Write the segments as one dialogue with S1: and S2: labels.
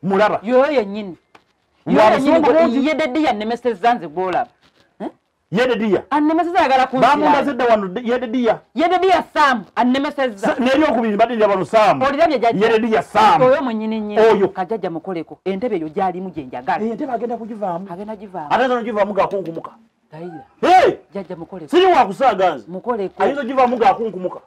S1: mulaba
S2: yo yennyini yedediya nemeseza nze gwolaba
S1: yedediya
S2: annemeseza ayagala kunzira
S1: bamunda zedda wano yedediya
S2: Sam annemeseza
S1: neri okubiri badinja bano Sam
S2: olirabye jajja
S1: yedediya Sam
S2: oyo mwennyini nyini
S1: oyo
S2: kajjajja mukoleko entebe yo gyalimu gye njagala
S1: entebe agenda kugivaamu
S2: givaamu
S1: ate zono givaamu gakunkumuka
S2: Daira jajja mukoleko
S1: siri wakusaaganza
S2: mukoleko
S1: ayizo givaamu gakunkumuka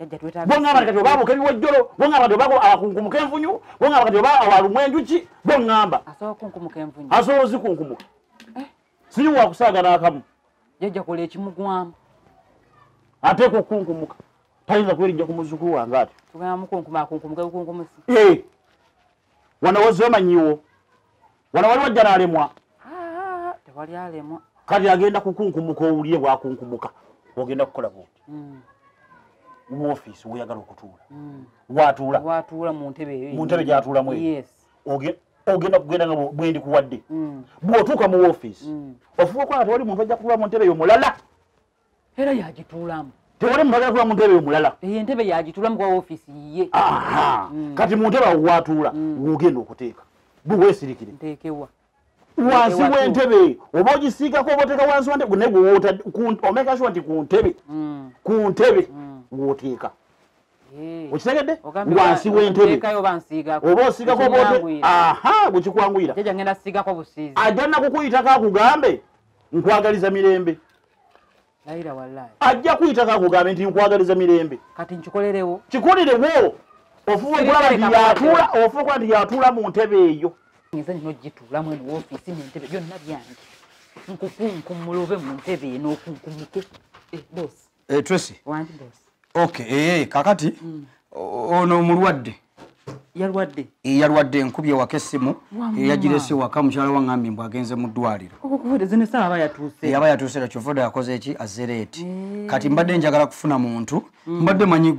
S2: jajja twetaaga
S1: bongamba kati obaabo kebiwojjolo bongamba kati obaako akunkumuka enfunyu bongamba kati oba awalumwa enjuki bongamba
S2: asobola kunkumuka enfunyu
S1: asobola zikunkumuka siri wakusaaga n'akamu
S2: jajja kola ekimugwamu
S1: ateeka okukunkumuka tayinza kwerinja ku muzzukulu wange ati
S2: tugenda mukunkuma akunkumuka bukunkumusi
S1: wano wezomanyiwo wano wali wajja n'alemwa
S2: tewali alemwa
S1: kati agenda kukunkumuka owulye bwakunkumuka ogenda kukola bwoti mu ofiisi weyagala okutuula
S2: watuula mu ntebe
S1: gyatuulamu ogenda kugenda nga bwendi kuwadde bw'otuuka mu ofiisi ofuba okola tewali muntu ajja kutuula mu ntebe yo mulala
S2: era yagituulamu
S1: tewali muntu ajja kutuula mu ntebe yo mulala
S2: eyo entebe yagituulamu kwa ofiisi ye
S1: kati mu ntebe awo watuula wogenda okuteeka bwe weesirikire
S2: nteekewa
S1: wansi w'entebe oba ogisiigako oba oteeka wansi wa ntebe naye gwe omeka sure nti ku ntebe w'oteeka okitegedde wansi w'entebe oba osiigako bwekikwanguyira ajja nakukuyitako akugambe nkwagaliza mirembe ajja kuyitako akugambe nti nkwagaliza mirembe
S2: kati nkikolerewo
S1: kikolerewo ofuba okulaba nti yatuula mu ntebe eyo
S2: nza nino gituulamu eno woofiisi n'entebe byonna byange nkukunkumulove mu ntebe eno okunkumuke bosi
S3: Tracy
S2: wangi bosi
S3: okay kakati ono mulwadde yalwadde nkubye waka essimu yagirese waka mukyala wangambi mbw agenze mu ddwaliro yaba yatuuse ekyovoda yakoze eki azereeti kati mbadde njagala kufuna muntu mbadde manyi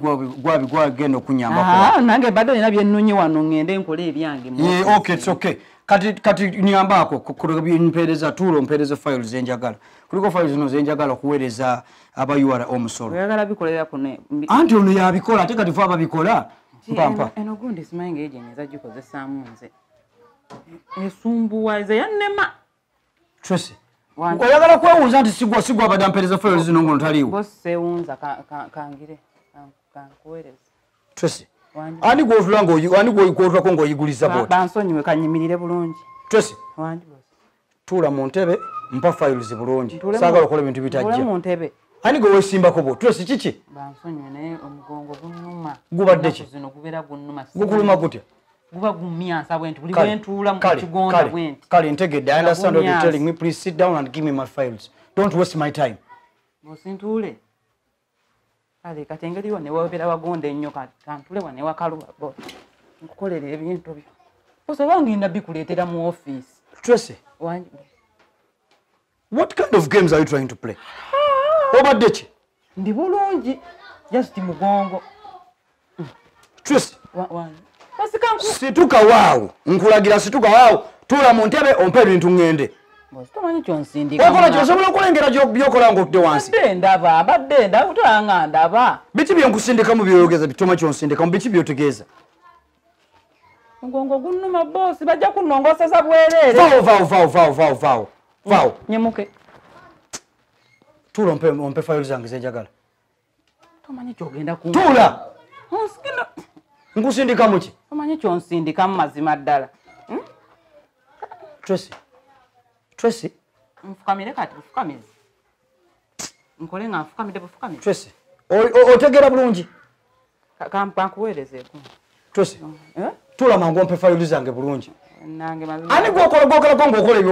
S3: gwagenda okunyambako
S2: nange mbadde nina byennunyi wano ngende nkole ebyange
S3: okay kati nyambaako mpeereza tuulo mpeereza files zenjagala kuliko files zino zenjagala okuweereza abayuwala omusolo anti ono yabikola ate kati fe ababikola mpampa
S2: eno gundi simanyi ng'egyo nyeza gikozesaamu nze esumbuwaze yannema
S3: Tracy oyagala kwewunza nti sigwa abadde ampeereza files zino ngono taliiwo
S2: bosewunza kangire kankuweereza
S3: Tracy ani gwotula gwotulako ng'oyiguliza bwoti
S2: bansonyiwe kanyimirire bulungi
S3: Tracy tuula mu ntebe mpa files bulungi saagala okola ebintu bitajja ani gwe weesimbako bwo Tracy kiki
S2: bansonyiwe naye omugongo gunnuma
S3: gubadde ki
S2: zino gubeera gunnuma
S3: gukuluma gutya
S2: guba gumyansa bwenti buli bwentuula mu kigonda bwenti
S3: kale ntegedde I understand what you're telling me please sit down and give me my files don't waste my time
S2: bosintuule kale kati engeri yo ne wobeera wagonda ennyo kantule wane wakaluba bo nkukolera ebintu byo osobola ngenda bikuleetera mu ofiisi
S3: Tracy what kind of games are you trying to play obadde ki
S2: ndi bulungi just mugongo
S3: Tracy situka waawo nkulagira situka waawo tuula mu ntebe ompe ebintu ngende
S2: tomanyi kyonsindika
S3: okola kyosobola okulengera byokola ng'otudde wansi
S2: badde ndaba kutolanga ndaba
S3: biki byenkusindikamu byoyogeza bitoma kyonsindikamu biki byotegeeza
S2: mugongo gunnuma boosi bajja kunnongoseza bwereere
S3: vaawo
S2: nyemuke
S3: tuula ompe files zange zenjagala
S2: tomanyi kyogenda
S3: tuula nkusindikamu ki
S2: tomanyi kyonsindikamu mazima ddala
S3: Tracy
S2: nfukamire kati bufukamize nkole nga nfukamire bufukamize
S3: Tracy otegera bulungi
S2: kankuweerezeeku
S3: Tracy tuula mangu ompe files zange bulungi
S2: nange mazima
S3: ani gwokolako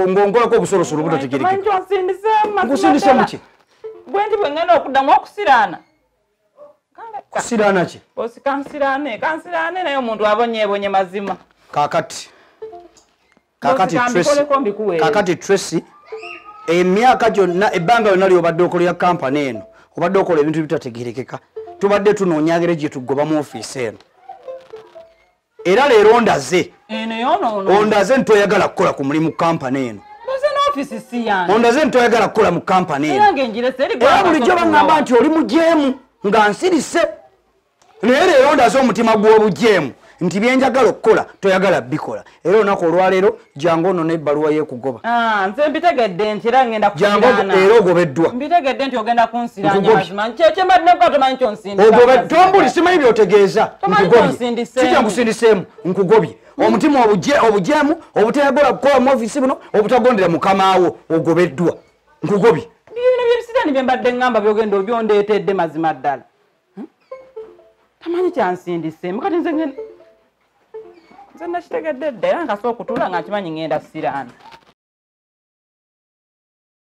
S3: ng'onkolako obusolosolo butategerekeka nkusindise muki
S2: bwendi bwe ngenda okuddamu okusiraana
S3: kusiraana ki
S2: bosi kansiraane naye omuntu abonyeebonye mazima
S3: kakati Tracy emyaka gyonna ebbanga lyonna lyobadde okolera kampani eno obadde okola ebintu bitategerekeka tubadde tunoonyagere gye tugoba mu ofiisi eno era leero ondaze ntoyagala kukola ku mulimu kampani eno ondaze ntoyagala kukola mu kampani eno era bulijjo baŋŋamba nti oli mujeemu nga nsirise naye leero ondaze omutima gw'obujeemu nti byenjagala okukola toyagala bikola era olunaku olwaleero jangu ono n'ebbaluwa y'ekugoba
S2: nze mbitegedde nti era ngenda
S3: jangu era ogobeddwa
S2: mbitegedde nti ogenda kunsiranya mazima kyembadde nkuba tomanyi kyonsindika
S3: tombuli simanyi byotegeeza nkugobye kijja nkusindiseemu nkugobye omutima obujeemu obutayagala kukola mu ofiisi buno obutagondera mukamaawo ogobeddwa nkugobye
S2: bino byebisiraani bye mbadde ngamba byogenda obyondeetedde mazima ddala tamanyi kyansindiseemu kati nze nakitegedde dda era nkasobola okutuula nga nkimanyi ngenda siraani